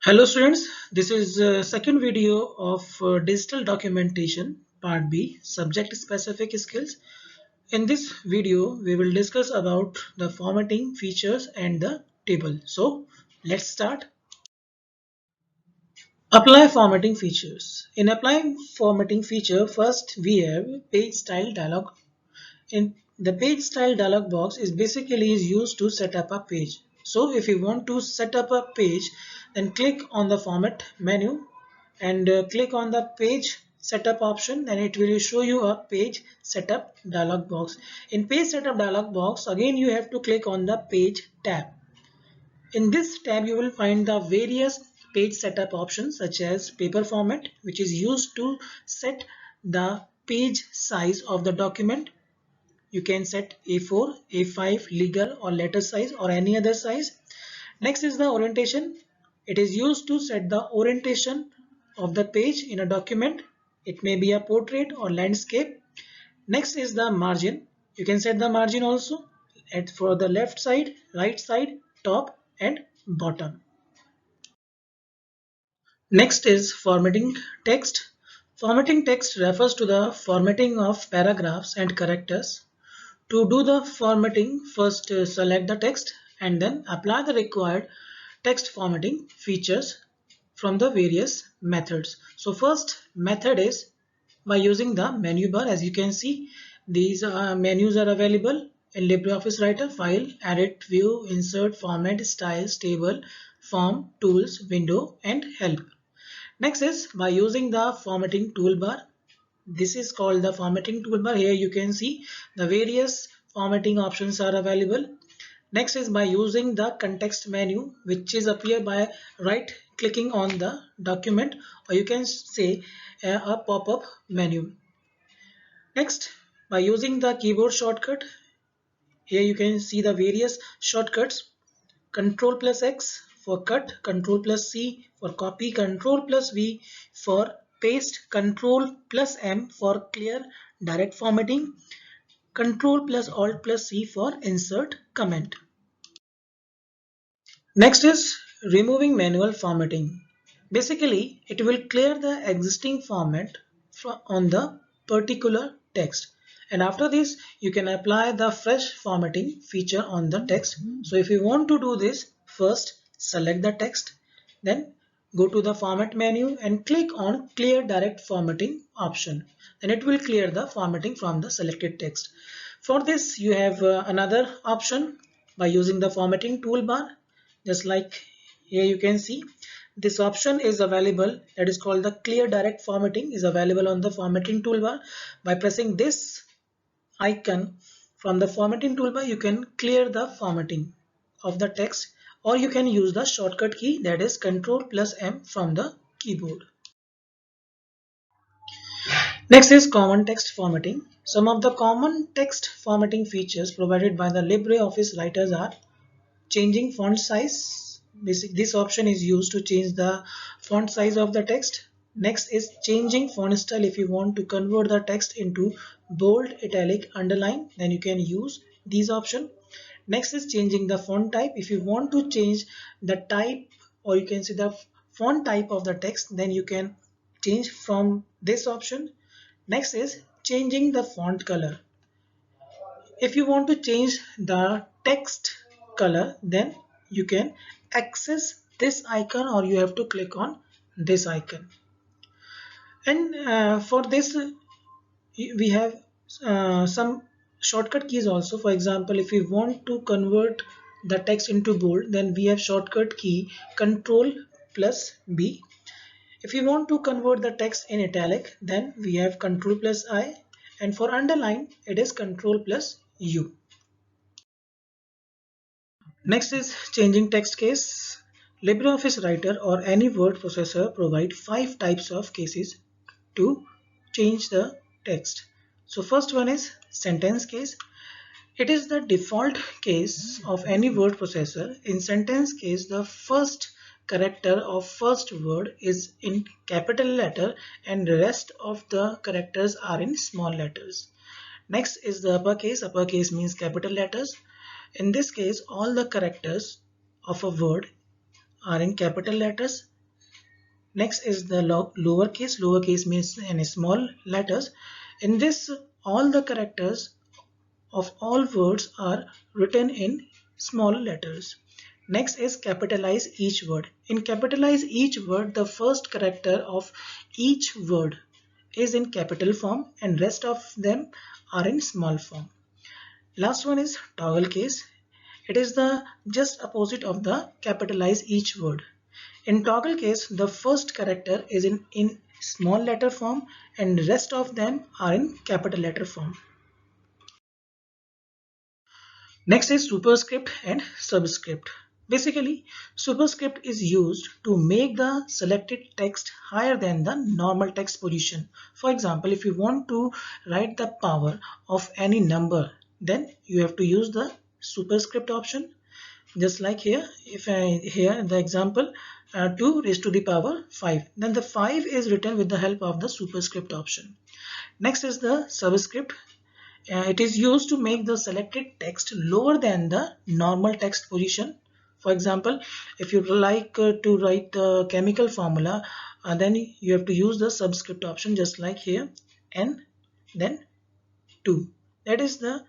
Hello students, this is second video of digital documentation part B, subject specific skills. In this video we will discuss about the formatting features and the table. So let's start. Apply formatting features. In applying formatting feature, first we have page style dialog. In the page style dialog box is used to set up a page. So if you want to set up a page, then click on the format menu and click on the page setup option, and it will show you a page setup dialog box. In page setup dialog box, again you have to click on the page tab. In this tab you will find the various page setup options such as paper format, which is used to set the page size of the document. You can set A4, A5, legal or letter size or any other size. Next is the orientation. It is used to set the orientation of the page in a document. It may be a portrait or landscape. Next is the margin. You can set the margin also for the left side, right side, top and bottom. Next is formatting text. Formatting text refers to the formatting of paragraphs and characters. To do the formatting, first select the text and then apply the required text formatting features from the various methods. So first method is by using the menu bar. As you can see, these menus are available in LibreOffice Writer: File, Edit, View, Insert, Format, Styles, Table, Form, Tools, Window and Help. Next is by using the formatting toolbar. This is called the formatting toolbar. Here you can see the various formatting options are available. Next is by using the context menu, which is appear by right clicking on the document, or you can say a pop-up menu. Next, by using the keyboard shortcut, here you can see the various shortcuts: Control plus X for cut, Control plus C for copy, Control plus V for paste, Control plus M for clear direct formatting, Control plus Alt plus C for insert comment. Next is removing manual formatting. Basically, it will clear the existing format on the particular text. And after this, you can apply the fresh formatting feature on the text. So if you want to do this, first select the text, then go to the format menu and click on clear direct formatting option. Then it will clear the formatting from the selected text. For this, you have another option by using the formatting toolbar. Just like here you can see, this option is available, that is called the clear direct formatting, is available on the formatting toolbar. By pressing this icon from the formatting toolbar, you can clear the formatting of the text, or you can use the shortcut key, that is Ctrl plus M from the keyboard. Next is common text formatting. Some of the common text formatting features provided by the LibreOffice writers are changing font size. This option is used to change the font size of the text. Next is changing font style. If you want to convert the text into bold, italic, underline, then you can use these options. Next is changing the font type. If you want to change the type, or you can see the font type of the text, then you can change from this option. Next is changing the font color. If you want to change the text color, then you can access this icon, or you have to click on this icon. And for this we have some shortcut keys also. For example, if we want to convert the text into bold, then we have shortcut key Control plus B. If you want to convert the text in italic, then we have Control plus I, and for underline it is Control plus U. Next is changing text case. LibreOffice Writer or any word processor provide 5 types of cases to change the text. So first one is sentence case. It is the default case of any word processor. In sentence case, the first character of first word is in capital letter and the rest of the characters are in small letters. Next is the uppercase. Uppercase means capital letters. In this case, all the characters of a word are in capital letters. Next is the lowercase. Lowercase means in small letters. In this, all the characters of all words are written in small letters. Next is capitalize each word. In capitalize each word, the first character of each word is in capital form and rest of them are in small form. Last one is toggle case. It is the just opposite of the capitalize each word. In toggle case, the first character is in small letter form and rest of them are in capital letter form. Next is superscript and subscript. Basically, superscript is used to make the selected text higher than the normal text position. For example, if you want to write the power of any number, then you have to use the superscript option. Just like here, if I here the example 2 raised to the power 5, then the 5 is written with the help of the superscript option. Next is the subscript. It is used to make the selected text lower than the normal text position. For example, if you like to write the chemical formula, then you have to use the subscript option, just like here, n then 2. That is the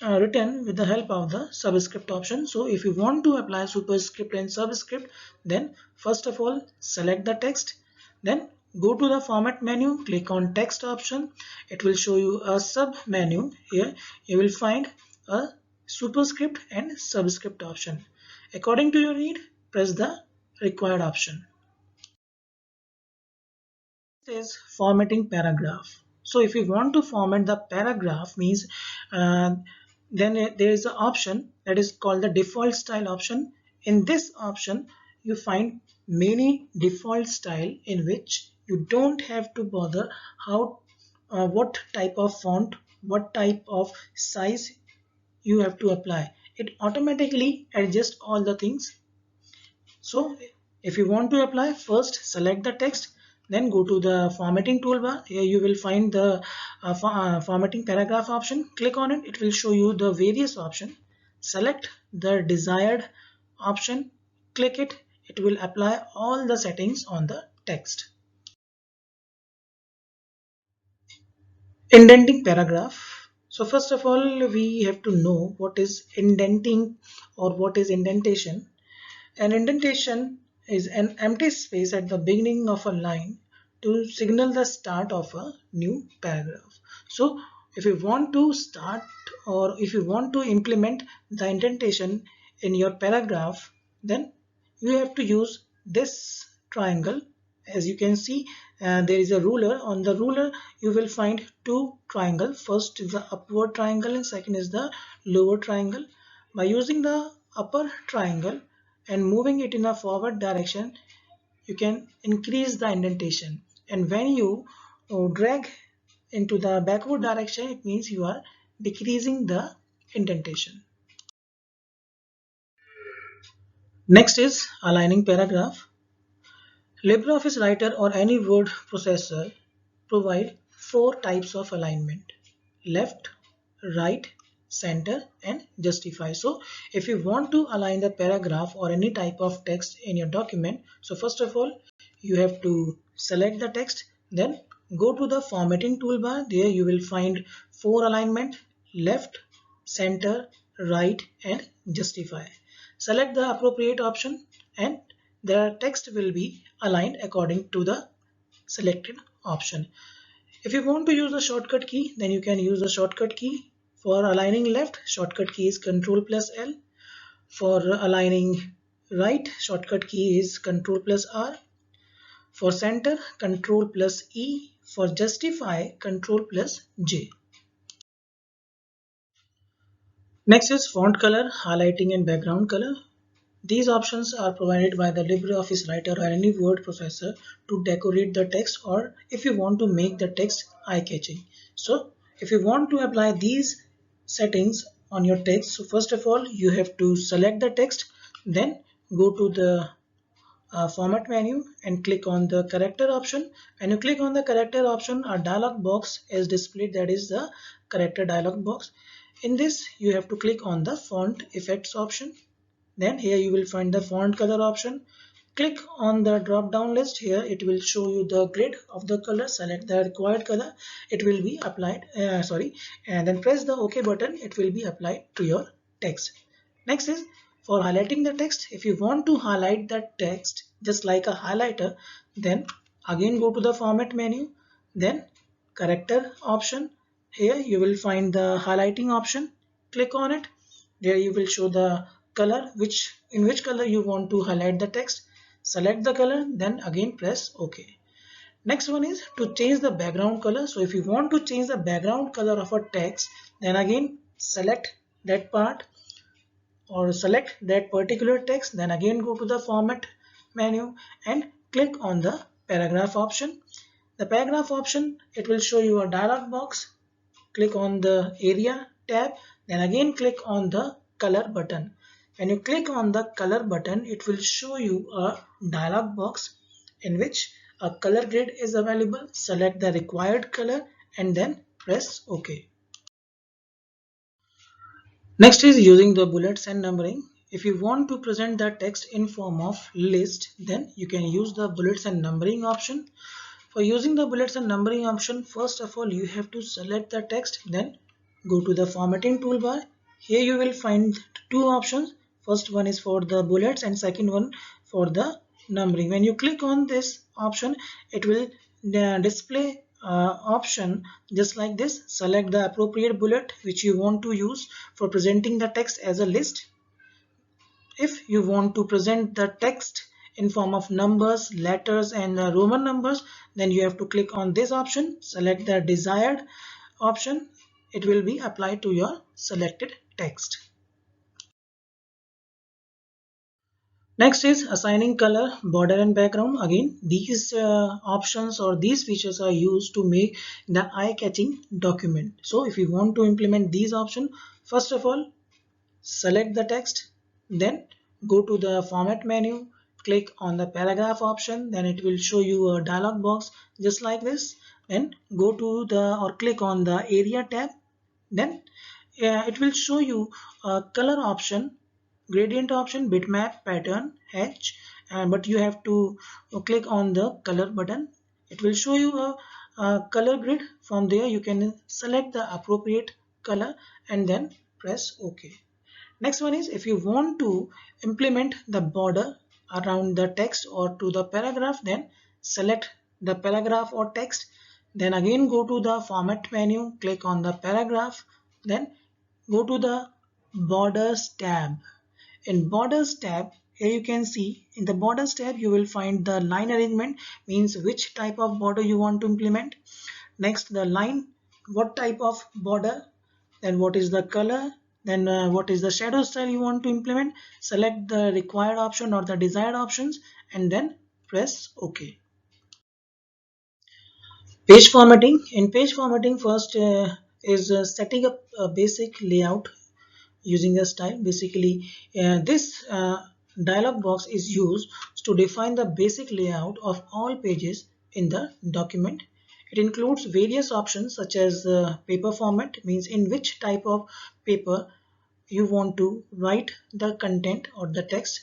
written with the help of the subscript option. So if you want to apply superscript and subscript, then first of all select the text, then go to the format menu, click on text option. It will show you a sub menu. Here you will find a superscript and subscript option. According to your need, press the required option. This is formatting paragraph. So if you want to format the paragraph, means then there is an option that is called the default style option. In this option you find many default style in which you don't have to bother how what type of font, what type of size you have to apply. It automatically adjusts all the things. So if you want to apply, first select the text, then go to the formatting toolbar. Here you will find the formatting paragraph option. Click on it. It will show you the various options. Select the desired option. Click it. It will apply all the settings on the text. Indenting paragraph. So first of all, we have to know what is indenting or what is indentation. An indentation is an empty space at the beginning of a line to signal the start of a new paragraph. So if you want to start or if you want to implement the indentation in your paragraph, then you have to use this triangle. As you can see, there is a ruler. On the ruler you will find two triangles. First is the upward triangle and second is the lower triangle. By using the upper triangle and moving it in a forward direction, you can increase the indentation, and when you drag into the backward direction, it means you are decreasing the indentation. Next is aligning paragraph. LibreOffice Writer or any word processor provide four types of alignment: left, right, center and justify. So if you want to align the paragraph or any type of text in your document, so first of all you have to select the text, then go to the formatting toolbar. There you will find four alignment: left, center, right and justify. Select the appropriate option and the text will be aligned according to the selected option. If you want to use a shortcut key, then you can use the shortcut key. For aligning left, shortcut key is Ctrl plus L. For aligning right, shortcut key is Ctrl plus R. For center, Ctrl plus E. For justify, Ctrl plus J. Next is font color, highlighting and background color. These options are provided by the LibreOffice Writer or any word processor to decorate the text, or if you want to make the text eye-catching. So if you want to apply these settings on your text, so first of all you have to select the text, then go to the format menu and click on the character option. When you click on the character option, a dialog box is displayed, that is the character dialog box. In this you have to click on the font effects option. Then here you will find the font color option. Click on the drop down list. Here it will show you the grid of the color. Select the required color, it will be applied, and then press the OK button. It will be applied to your text. Next is for highlighting the text. If you want to highlight the text just like a highlighter, then again go to the format menu, then character option. Here you will find the highlighting option. Click on it. There you will show the color, in which color you want to highlight the text. Select the color, then again press OK. Next one is to change the background color. So if you want to change the background color of a text, then again select that part or select that particular text, then again go to the format menu and click on the paragraph option. The paragraph option, it will show you a dialog box. Click on the area tab, then again click on the color button. When you click on the color button, it will show you a dialog box in which a color grid is available. Select the required color and then press OK. Next is using the bullets and numbering. If you want to present the text in form of list, then you can use the bullets and numbering option. For using the bullets and numbering option, first of all you have to select the text, then go to the formatting toolbar. Here you will find two options. First one is for the bullets and second one for the numbering. When you click on this option, it will display option just like this. Select the appropriate bullet which you want to use for presenting the text as a list. If you want to present the text in form of numbers, letters and Roman numbers, then you have to click on this option. Select the desired option. It will be applied to your selected text. Next is assigning color, border and background. Again, these options or these features are used to make the eye-catching document. So if you want to implement these options, first of all, select the text, then go to the format menu, click on the paragraph option, then it will show you a dialog box just like this. Then go to the or click on the area tab, then it will show you a color option, gradient option, bitmap, pattern, hatch, but you have to click on the color button. It will show you a color grid. From there you can select the appropriate color and then press OK. Next one is if you want to implement the border around the text or to the paragraph, then select the paragraph or text, then again go to the format menu, click on the paragraph, then go to the borders tab. In borders tab, here you can see in the borders tab you will find the line arrangement, means which type of border you want to implement. Next the line, what type of border, then what is the color, then what is the shadow style you want to implement. Select the required option or the desired options and then press OK. Page formatting. In page formatting, first is setting up a basic layout using the style. Basically this dialog box is used to define the basic layout of all pages in the document. It includes various options such as paper format, means in which type of paper you want to write the content or the text.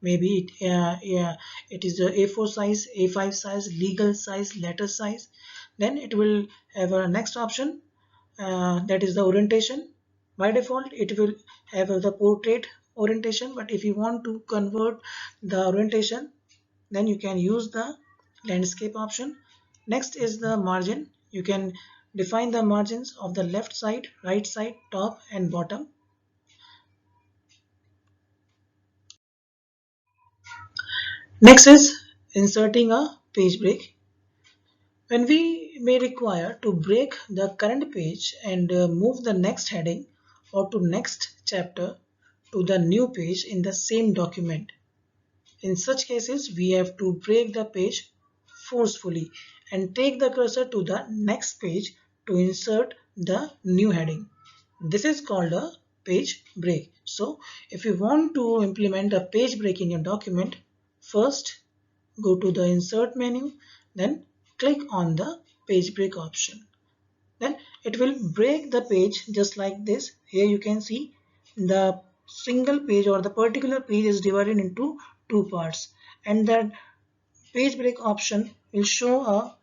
Maybe it is a A4 size, A5 size, legal size, letter size. Then it will have a next option, that is the orientation. By default it will have the portrait orientation, but if you want to convert the orientation, then you can use the landscape option. Next is the margin. You can define the margins of the left side, right side, top and bottom. Next is inserting a page break. When we may require to break the current page and move the next heading or to next chapter to the new page in the same document. In such cases, we have to break the page forcefully and take the cursor to the next page to insert the new heading. This is called a page break. So, if you want to implement a page break in your document, first go to the insert menu, then click on the page break option. Then it will break the page just like this. Here you can see the single page or the particular page is divided into two parts, and that page break option will show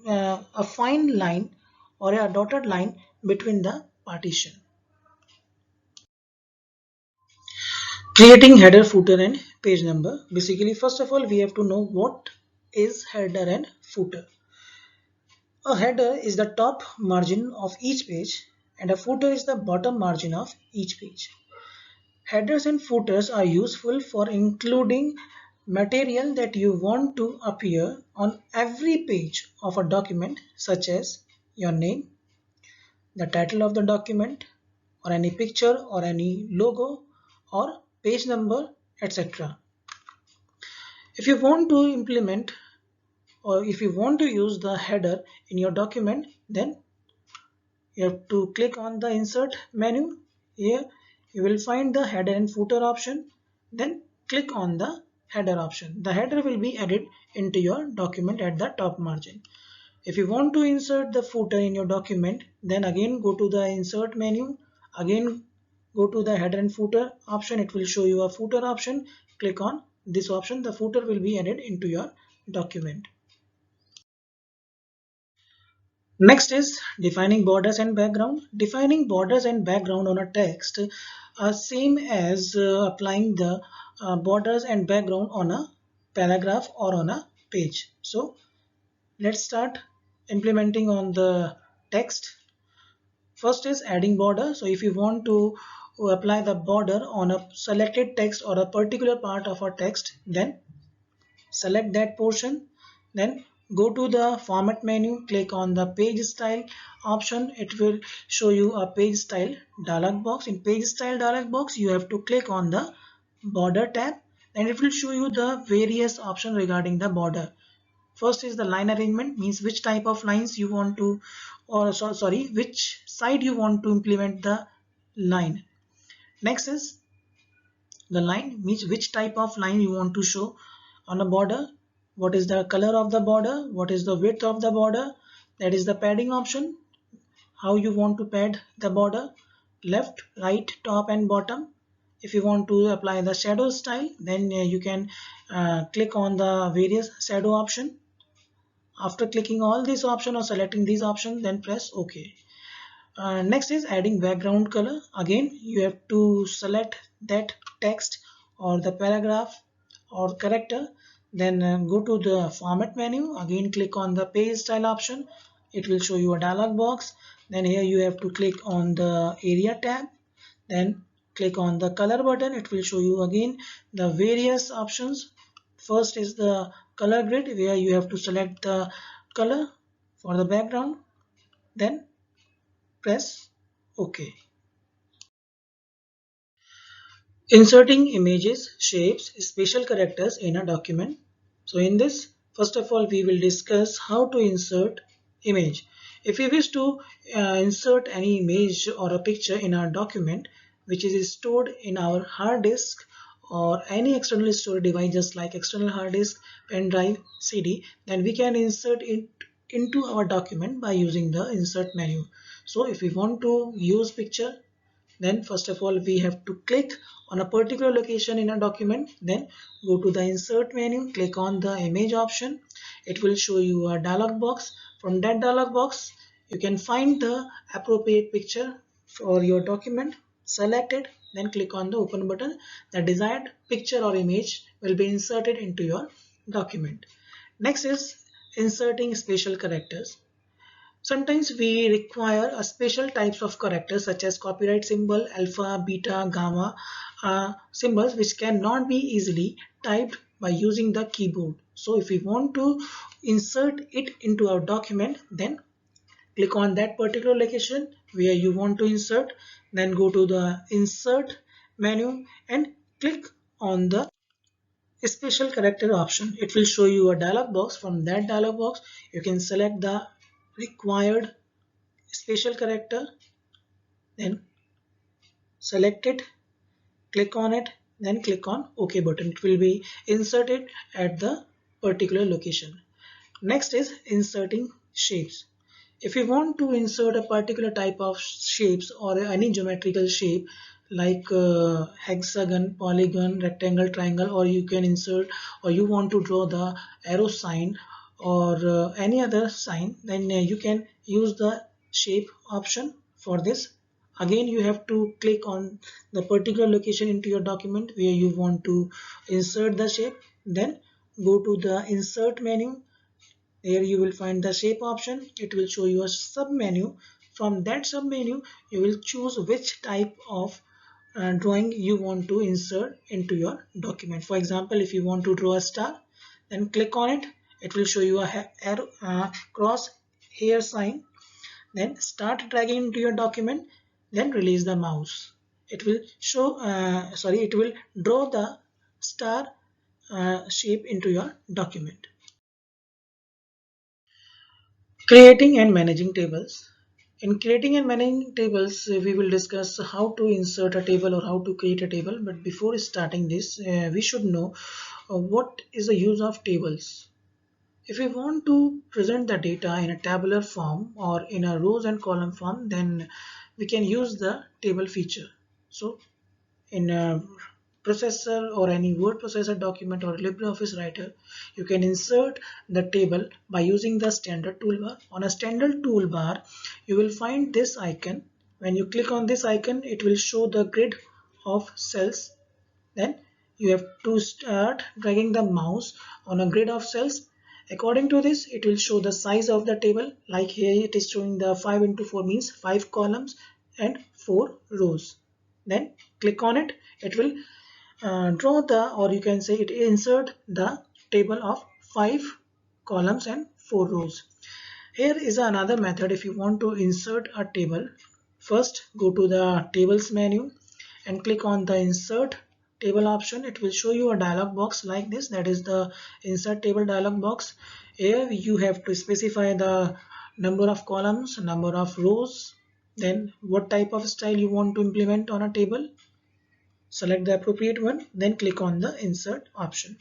a fine line or a dotted line between the partition. Creating header, footer and page number. Basically, first of all, we have to know what is header and footer. A header is the top margin of each page and a footer is the bottom margin of each page. Headers and footers are useful for including material that you want to appear on every page of a document, such as your name, the title of the document, or any picture or any logo or page number, etc. If you want to implement or if you want to use the header in your document, then you have to click on the insert menu. Here you will find the header and footer option. Then click on the header option. The header will be added into your document at the top margin. If you want to insert the footer in your document, then again go to the insert menu. Again go to the header and footer option. It will show you a footer option. Click on this option. The footer will be added into your document. Next is defining borders and background. Defining borders and background on a text are same as applying the borders and background on a paragraph or on a page. So let's start implementing on the text. First is adding border. So if you want to apply the border on a selected text or a particular part of a text, then select that portion, then go to the format menu, click on the page style option. It will show you a page style dialog box. In page style dialog box, you have to click on the border tab, and it will show you the various options regarding the border. First is the line arrangement, means which type of lines you want to, or sorry, which side you want to implement the line. Next is the line, means which type of line you want to show on a border, what is the color of the border, what is the width of the border, that is the padding option, how you want to pad the border, left, right, top and bottom. If you want to apply the shadow style, then you can click on the various shadow option. After clicking all these options or selecting these options, then press OK. Next is adding background color. Again, you have to select that text or the paragraph or character. Then go to the format menu. Again, click on the page style option. It will show you a dialog box. Then here you have to click on the area tab. Then click on the color button. It will show you again the various options. First is the color grid, where you have to select the color for the background. Then press OK. Inserting images, shapes, special characters in a document. So in this, first of all, we will discuss how to insert image. If we wish to insert any image or a picture in our document, which is stored in our hard disk or any external storage device, just like external hard disk, pen drive, CD, then we can insert it into our document by using the insert menu. So if we want to use picture, then first of all we have to click on a particular location in a document, then go to the insert menu, click on the image option. It will show you a dialog box. From that dialog box, you can find the appropriate picture for your document, select it, then click on the open button. The desired picture or image will be inserted into your document. Next is inserting special characters. Sometimes we require a special types of characters such as copyright symbol, alpha, beta, gamma symbols, which cannot be easily typed by using the keyboard. So if we want to insert it into our document, then click on that particular location where you want to insert, then go to the insert menu and click on the special character option. It will show you a dialog box. From that dialog box, you can select the required special character, then select it, click on it, then click on OK button. It will be inserted at the particular location. Next is inserting shapes. If you want to insert a particular type of shapes or any geometrical shape, like hexagon, polygon, rectangle, triangle, or you can insert, or you want to draw the arrow sign or any other sign, then you can use the shape option for this. Again, you have to click on the particular location into your document where you want to insert the shape, then go to the insert menu. Here you will find the shape option. It will show you a sub menu. From that sub menu, you will choose which type of drawing you want to insert into your document. For example, if you want to draw a star, then click on it. It will show you a arrow, cross hair sign. Then start dragging into your document. Then release the mouse. It will show, it will draw the star shape into your document. Creating and managing tables. In creating and managing tables, we will discuss how to insert a table or how to create a table. But before starting this, we should know what is the use of tables. If we want to present the data in a tabular form or in a rows and column form, then we can use the table feature. So in a processor or any word processor document or LibreOffice writer, you can insert the table by using the standard toolbar. On a standard toolbar, you will find this icon. When you click on this icon, it will show the grid of cells. Then you have to start dragging the mouse on a grid of cells. According to this, it will show the size of the table. Like here it is showing the 5 into 4 means 5 columns and 4 rows. Then click on it. It will draw the, or you can say it insert the table of 5 columns and 4 rows. Here is another method. If you want to insert a table, first go to the tables menu and click on the insert table option. It will show you a dialog box like this, that is the insert table dialog box. Here you have to specify the number of columns, number of rows, then what type of style you want to implement on a table. Select the appropriate one, then click on the insert option.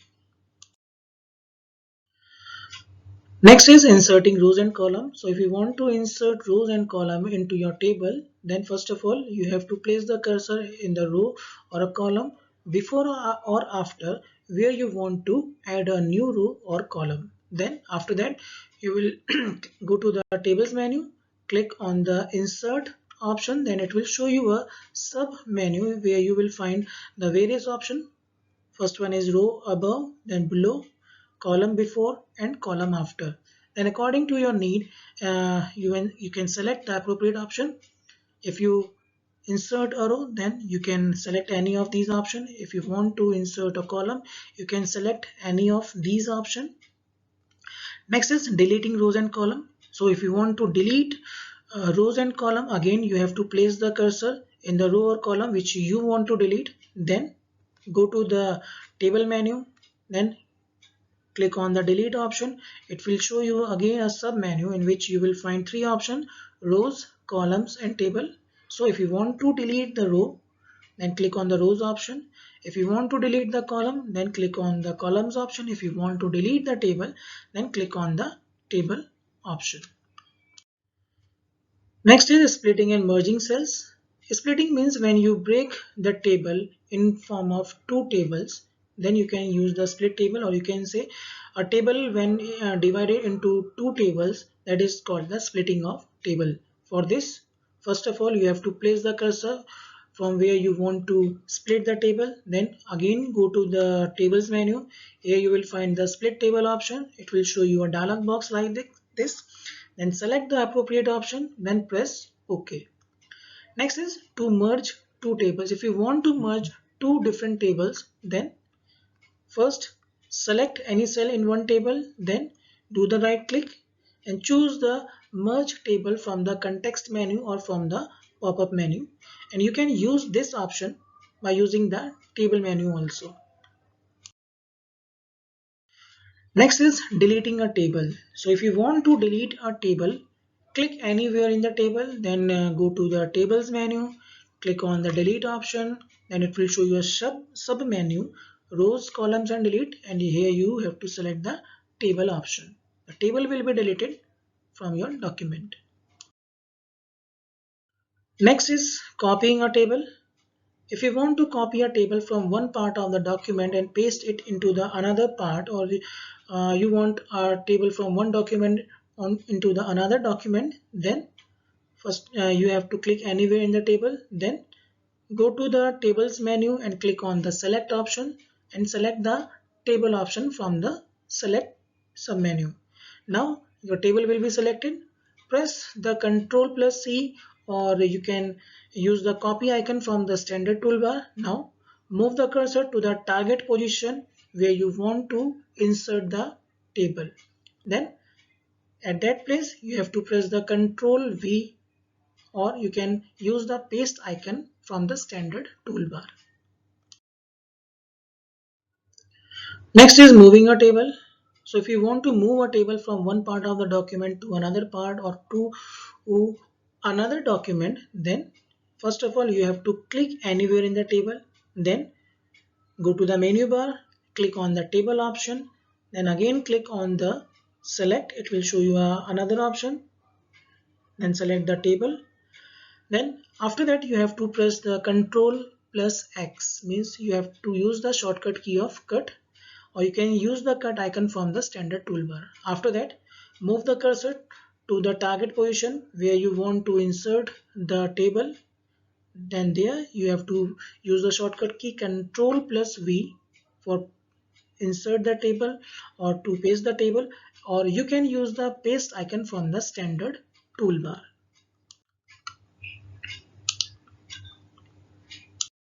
Next is inserting rows and columns. So if you want to insert rows and column into your table, then first of all you have to place the cursor in the row or a column before or after where you want to add a new row or column. Then after that you will go to the tables menu, click on the insert option, then it will show you a sub menu where you will find the various options. First one is row above, then below, column before and column after. Then according to your need, you can select the appropriate option. If you insert a row, then you can select any of these options. If you want to insert a column, you can select any of these options. Next is deleting rows and column. So if you want to delete rows and column, again you have to place the cursor in the row or column which you want to delete. Then go to the table menu, then click on the delete option. It will show you again a sub menu in which you will find three options: rows, columns and table. So if you want to delete the row, then click on the rows option. If you want to delete the column, then click on the columns option. If you want to delete the table, then click on the table option. Next is splitting and merging cells. Splitting means when you break the table in form of two tables, then you can use the split table, or you can say a table when divided into two tables, that is called the splitting of table. For this, first of all you have to place the cursor from where you want to split the table, then again go to the tables menu. Here you will find the split table option. It will show you a dialog box like this. Then select the appropriate option, then press OK. Next is to merge two tables. If you want to merge two different tables, then first select any cell in one table, then do the right click and choose the merge table from the context menu or from the pop-up menu, and you can use this option by using the table menu also. Next is deleting a table. So if you want to delete a table, click anywhere in the table, then go to the tables menu, click on the delete option, then it will show you a sub menu, rows, columns and delete, and here you have to select the table option. The table will be deleted from your document. Next is copying a table. If you want to copy a table from one part of the document and paste it into the another part, or you want a table from one document into the another document, then first you have to click anywhere in the table, then go to the tables menu and click on the select option and select the table option from the select submenu. Now your table will be selected. Press the Ctrl plus C, or you can use the copy icon from the standard toolbar. Now move the cursor to the target position where you want to insert the table. Then at that place you have to press the Ctrl V, or you can use the paste icon from the standard toolbar. Next is moving a table. So if you want to move a table from one part of the document to another part or to another document, then first of all you have to click anywhere in the table, then go to the menu bar, click on the table option, then again click on the select, it will show you another option, then select the table. Then after that you have to press the Ctrl plus X, means you have to use the shortcut key of cut, or you can use the cut icon from the standard toolbar. After that, move the cursor to the target position where you want to insert the table. Then there you have to use the shortcut key Ctrl plus V for insert the table or to paste the table, or you can use the paste icon from the standard toolbar.